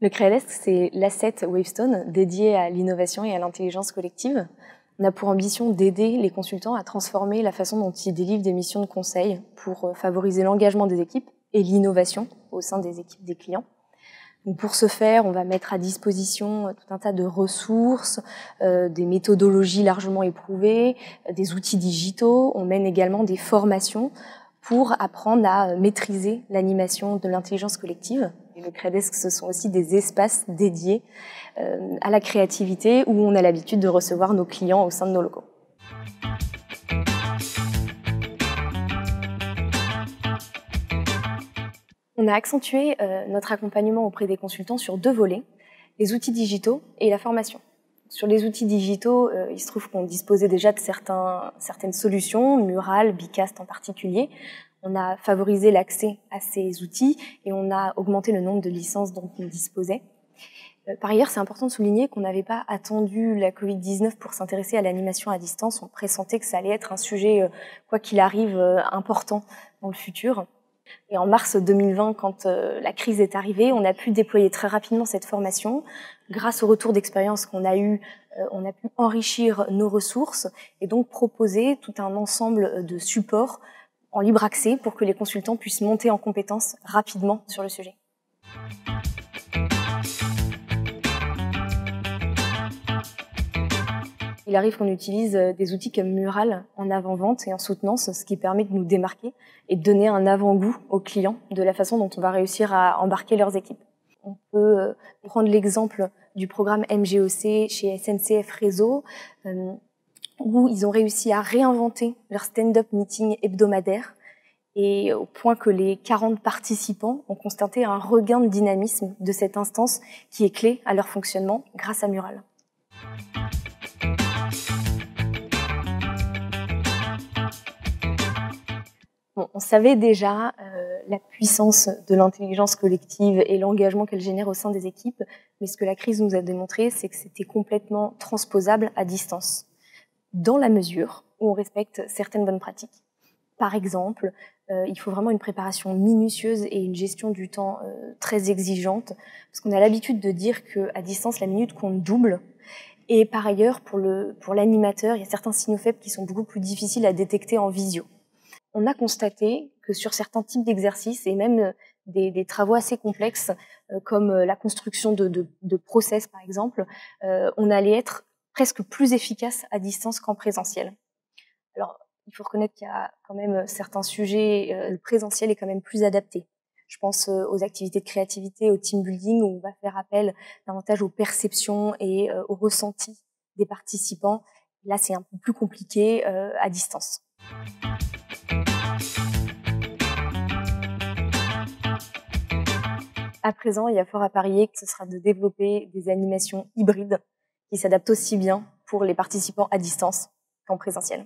Le CREADESC, c'est l'asset Wavestone dédié à l'innovation et à l'intelligence collective. On a pour ambition d'aider les consultants à transformer la façon dont ils délivrent des missions de conseil pour favoriser l'engagement des équipes et l'innovation au sein des équipes des clients. Donc pour ce faire, on va mettre à disposition tout un tas de ressources, des méthodologies largement éprouvées, des outils digitaux. On mène également des formations pour apprendre à maîtriser l'animation de l'intelligence collective. Et le CREADESC, ce sont aussi des espaces dédiés à la créativité où on a l'habitude de recevoir nos clients au sein de nos locaux. On a accentué notre accompagnement auprès des consultants sur 2 volets, les outils digitaux et la formation. Sur les outils digitaux, il se trouve qu'on disposait déjà de certaines solutions, Mural, Bicast en particulier. On a favorisé l'accès à ces outils et on a augmenté le nombre de licences dont on disposait. Par ailleurs, c'est important de souligner qu'on n'avait pas attendu la Covid-19 pour s'intéresser à l'animation à distance. On pressentait que ça allait être un sujet, quoi qu'il arrive, important dans le futur. Et en mars 2020, quand la crise est arrivée, on a pu déployer très rapidement cette formation. Grâce au retour d'expérience qu'on a eu, on a pu enrichir nos ressources et donc proposer tout un ensemble de supports en libre accès pour que les consultants puissent monter en compétences rapidement sur le sujet. Il arrive qu'on utilise des outils comme Mural en avant-vente et en soutenance, ce qui permet de nous démarquer et de donner un avant-goût aux clients de la façon dont on va réussir à embarquer leurs équipes. On peut prendre l'exemple du programme MGOC chez SNCF Réseau, où ils ont réussi à réinventer leur stand-up meeting hebdomadaire et au point que les 40 participants ont constaté un regain de dynamisme de cette instance qui est clé à leur fonctionnement grâce à Mural. Bon, on savait déjà la puissance de l'intelligence collective et l'engagement qu'elle génère au sein des équipes, mais ce que la crise nous a démontré, c'est que c'était complètement transposable à distance, dans la mesure où on respecte certaines bonnes pratiques. Par exemple, il faut vraiment une préparation minutieuse et une gestion du temps très exigeante, parce qu'on a l'habitude de dire qu'à distance, la minute compte double. Et par ailleurs, pour l'animateur, il y a certains signaux faibles qui sont beaucoup plus difficiles à détecter en visio. On a constaté que sur certains types d'exercices et même des travaux assez complexes, comme la construction de process par exemple, on allait être presque plus efficace à distance qu'en présentiel. Alors, il faut reconnaître qu'il y a quand même certains sujets, le présentiel est quand même plus adapté. Je pense aux activités de créativité, au team building, où on va faire appel davantage aux perceptions et aux ressentis des participants. Là, c'est un peu plus compliqué à distance. À présent, il y a fort à parier que ce sera de développer des animations hybrides qui s'adaptent aussi bien pour les participants à distance qu'en présentiel.